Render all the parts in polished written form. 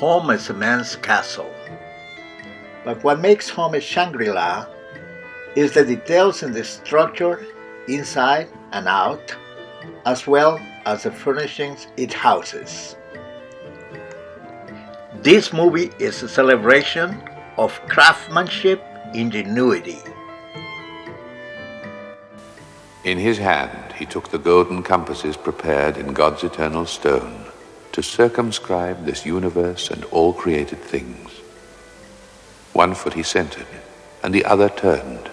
Home is a man's castle. But what makes home a Shangri-La is the details in the structure inside and out, as well as the furnishings it houses. This movie is a celebration of craftsmanship, ingenuity. In his hand he took the golden compasses prepared in God's eternal stone to circumscribe this universe and all created things. One foot he centered, and the other turned,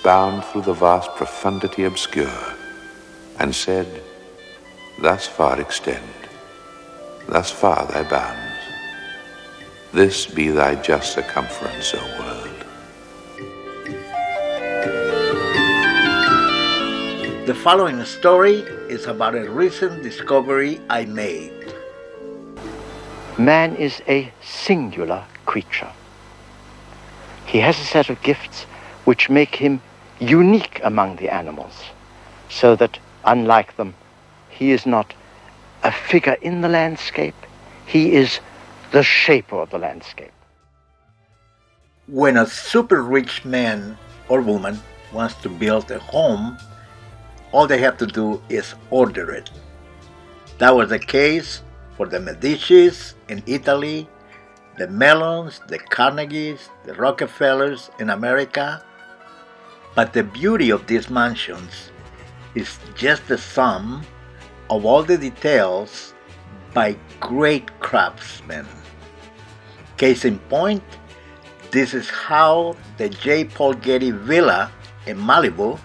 bound through the vast profundity obscure, and said, "Thus far extend, thus far thy bounds. This be thy just circumference, O world." The following story is about a recent discovery I made. Man is a singular creature. He has a set of gifts which make him unique among the animals, so that, unlike them, he is not a figure in the landscape, he is the shaper of the landscape. When a super rich man or woman wants to build a home, all they have to do is order it. That was the case for the Medicis in Italy, the Mellons, the Carnegies, the Rockefellers in America. But the beauty of these mansions is just the sum of all the details by great craftsmen. Case in point, this is how the J. Paul Getty Villa in Malibu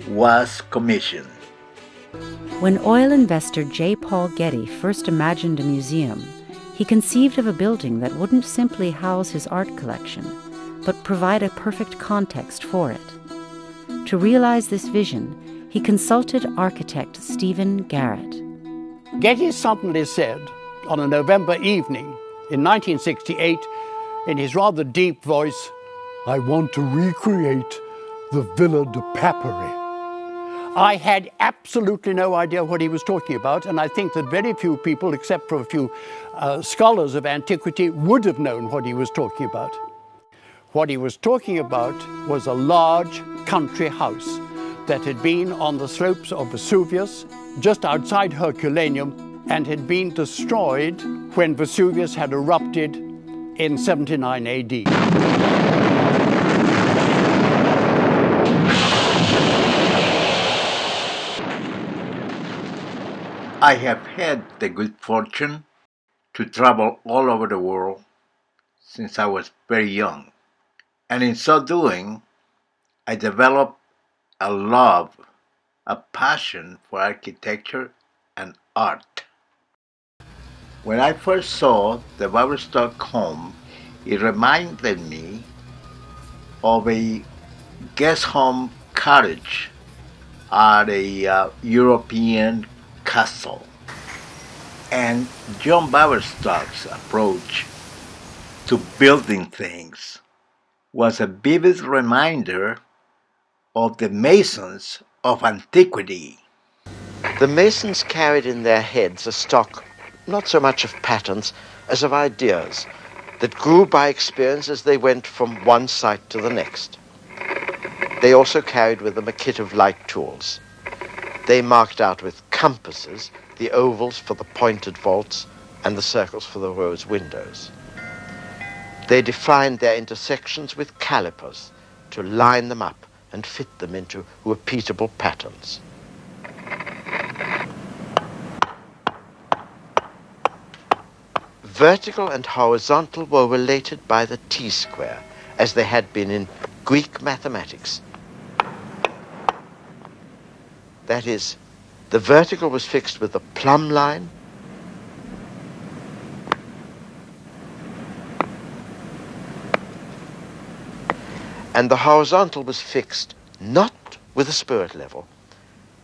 was commissioned. When oil investor J. Paul Getty first imagined a museum, he conceived of a building that wouldn't simply house his art collection, but provide a perfect context for it. To realize this vision, he consulted architect Stephen Garrett. Getty suddenly said on a November evening in 1968, in his rather deep voice, "I want to recreate the Villa de Paperi." I had absolutely no idea what he was talking about, and I think that very few people, except for a few scholars of antiquity, would have known what he was talking about. What he was talking about was a large country house that had been on the slopes of Vesuvius, just outside Herculaneum, and had been destroyed when Vesuvius had erupted in 79 AD. I have had the good fortune to travel all over the world since I was very young. And in so doing, I developed a love, a passion for architecture and art. When I first saw the Waverstock home, it reminded me of a guest home cottage at a European castle. And John Waverstock's approach to building things was a vivid reminder of the masons of antiquity. The masons carried in their heads a stock not so much of patterns as of ideas that grew by experience as they went from one site to the next. They also carried with them a kit of light tools. They marked out with compasses the ovals for the pointed vaults and the circles for the rose windows. They defined their intersections with calipers to line them up and fit them into repeatable patterns. Vertical and horizontal were related by the T-square, as they had been in Greek mathematics. That is, the vertical was fixed with a plumb line, and the horizontal was fixed not with a spirit level,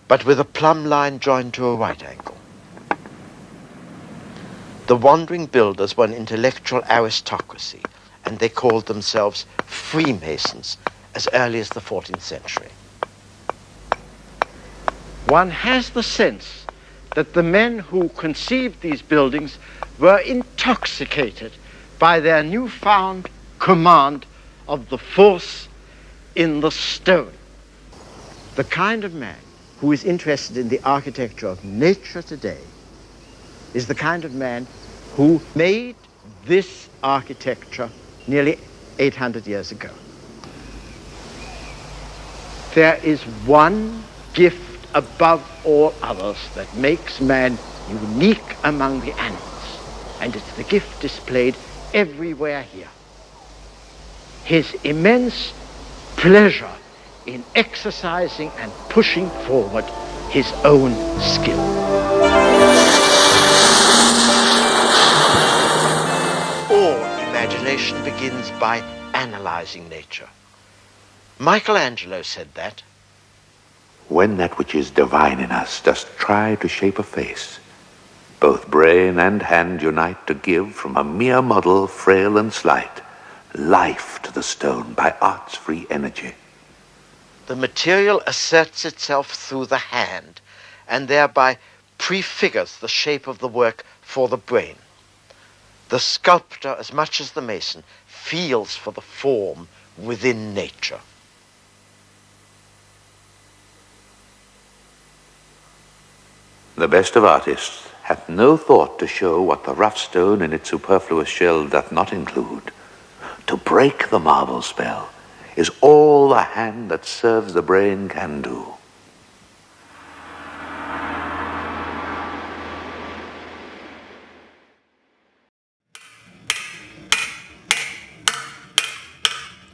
but with a plumb line joined to a right angle. The wandering builders were an intellectual aristocracy, and they called themselves Freemasons as early as the 14th century. One has the sense that the men who conceived these buildings were intoxicated by their newfound command of the force in the stone. The kind of man who is interested in the architecture of nature today is the kind of man who made this architecture nearly 800 years ago. There is one gift above all others that makes man unique among the animals, and it's the gift displayed everywhere here. His immense pleasure in exercising and pushing forward his own skill. All imagination begins by analyzing nature. Michelangelo said that. When that which is divine in us does try to shape a face, both brain and hand unite to give from a mere model, frail and slight, life to the stone by art's free energy. The material asserts itself through the hand and thereby prefigures the shape of the work for the brain. The sculptor, as much as the mason, feels for the form within nature. The best of artists hath no thought to show what the rough stone in its superfluous shell doth not include. To break the marble spell is all the hand that serves the brain can do.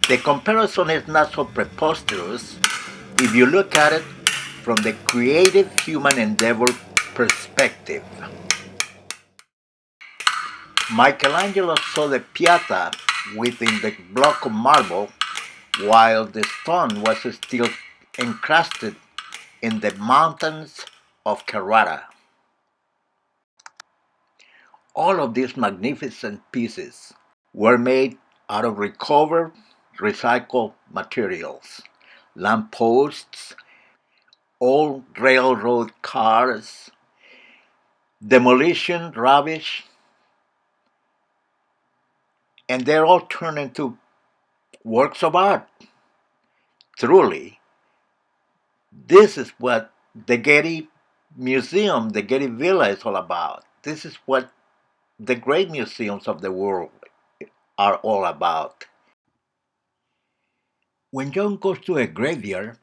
The comparison is not so preposterous if you look at it from the creative human endeavor perspective. Michelangelo saw the Pietà within the block of marble, while the stone was still encrusted in the mountains of Carrara. All of these magnificent pieces were made out of recovered, recycled materials. Lampposts, old railroad cars, demolition rubbish, and they're all turned into works of art. Truly, this is what the Getty Museum, the Getty Villa is all about. This is what the great museums of the world are all about. When John goes to a graveyard,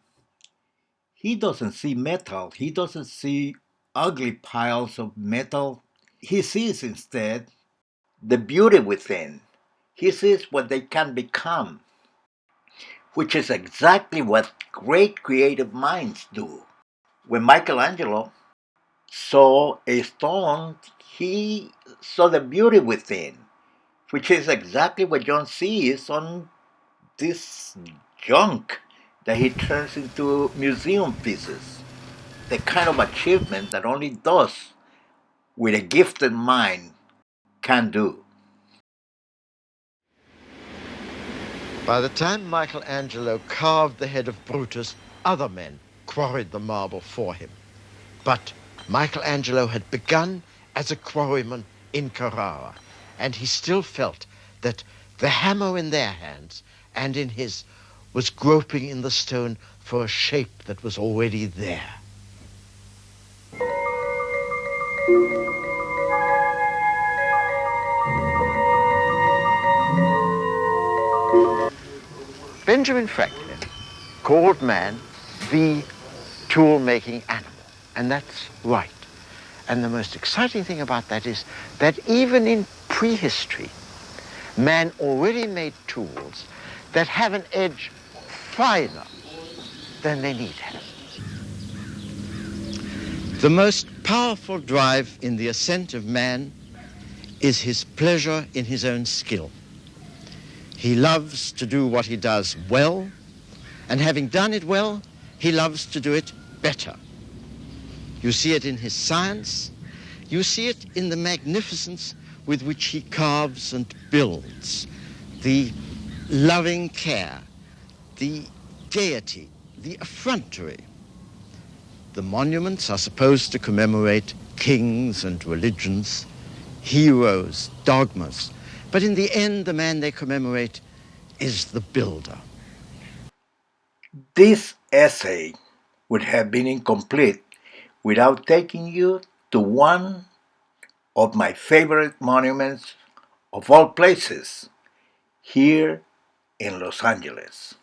he doesn't see metal. He doesn't see ugly piles of metal. He sees instead the beauty within. He sees what they can become, which is exactly what great creative minds do. When Michelangelo saw a stone, he saw the beauty within, which is exactly what John sees on this junk that he turns into museum pieces. The kind of achievement that only those with a gifted mind can do. By the time Michelangelo carved the head of Brutus, other men quarried the marble for him. But Michelangelo had begun as a quarryman in Carrara, and he still felt that the hammer in their hands and in his was groping in the stone for a shape that was already there. Benjamin Franklin called man the tool-making animal, and that's right. And the most exciting thing about that is that even in prehistory, man already made tools that have an edge finer than they need have. The most powerful drive in the ascent of man is his pleasure in his own skill. He loves to do what he does well, and having done it well, he loves to do it better. You see it in his science. You see it in the magnificence with which he carves and builds, the loving care, the gaiety, the effrontery. The monuments are supposed to commemorate kings and religions, heroes, dogmas. But in the end, the man they commemorate is the builder. This essay would have been incomplete without taking you to one of my favorite monuments of all places, here in Los Angeles.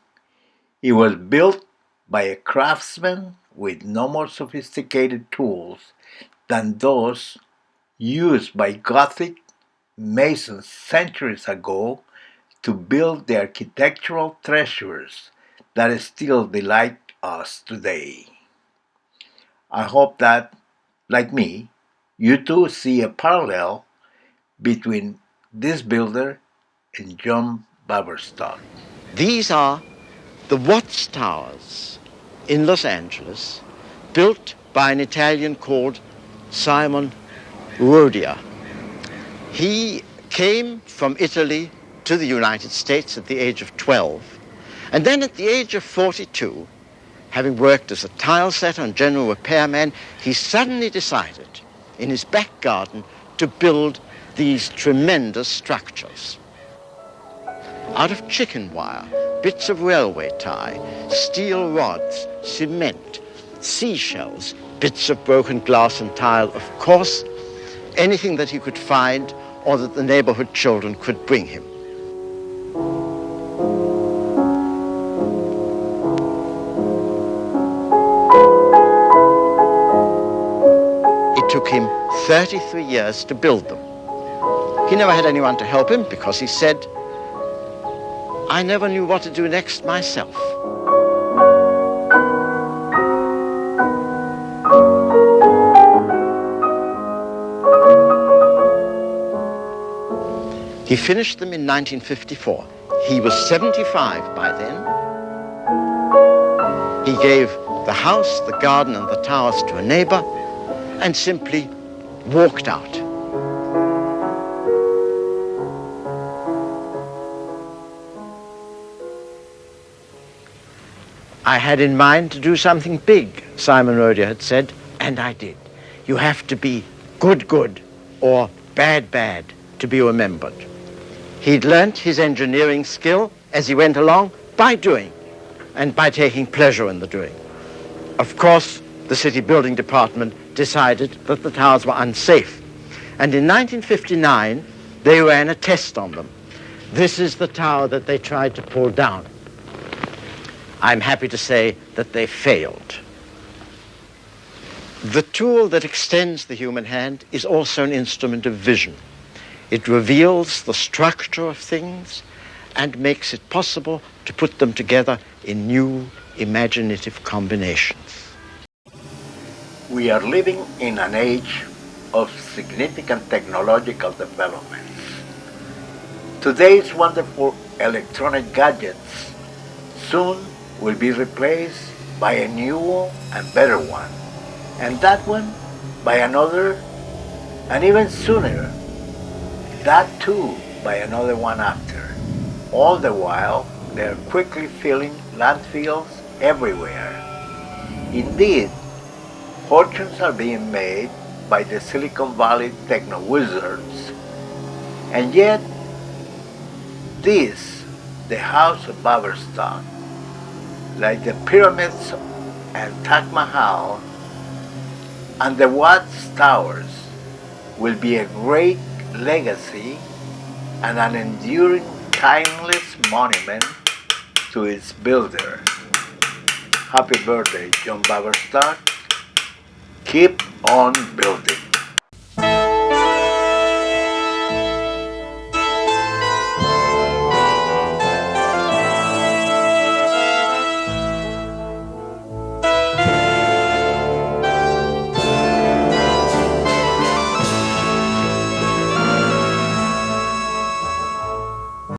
It was built by a craftsman with no more sophisticated tools than those used by Gothic masons centuries ago to build the architectural treasures that still delight us today. I hope that, like me, you too see a parallel between this builder and John Baberstock. These are the watchtowers in Los Angeles, built by an Italian called Simon Rodia. He came from Italy to the United States at the age of 12, and then at the age of 42, having worked as a tile setter and general repairman, he suddenly decided in his back garden to build these tremendous structures. Out of chicken wire, bits of railway tie, steel rods, cement, seashells, bits of broken glass and tile, of course, anything that he could find or that the neighborhood children could bring him. It took him 33 years to build them. He never had anyone to help him because he said, I never knew what to do next myself. He finished them in 1954. He was 75 by then. He gave the house, the garden, and the towers to a neighbor and simply walked out. I had in mind to do something big, Simon Rodia had said, and I did. You have to be good, or bad, to be remembered. He'd learnt his engineering skill as he went along by doing, and by taking pleasure in the doing. Of course, the city building department decided that the towers were unsafe, and in 1959, they ran a test on them. This is the tower that they tried to pull down. I'm happy to say that they failed. The tool that extends the human hand is also an instrument of vision. It reveals the structure of things and makes it possible to put them together in new, imaginative combinations. We are living in an age of significant technological developments. Today's wonderful electronic gadgets soon will be replaced by a newer and better one, and that one by another, and even sooner, that too by another one after. All the while, they are quickly filling landfills everywhere. Indeed, fortunes are being made by the Silicon Valley techno wizards, and yet this, the House of Baberstock, like the pyramids and Taj Mahal and the Watts Towers, will be a great legacy and an enduring, timeless monument to its builder. Happy birthday, John Baberstock. Keep on building.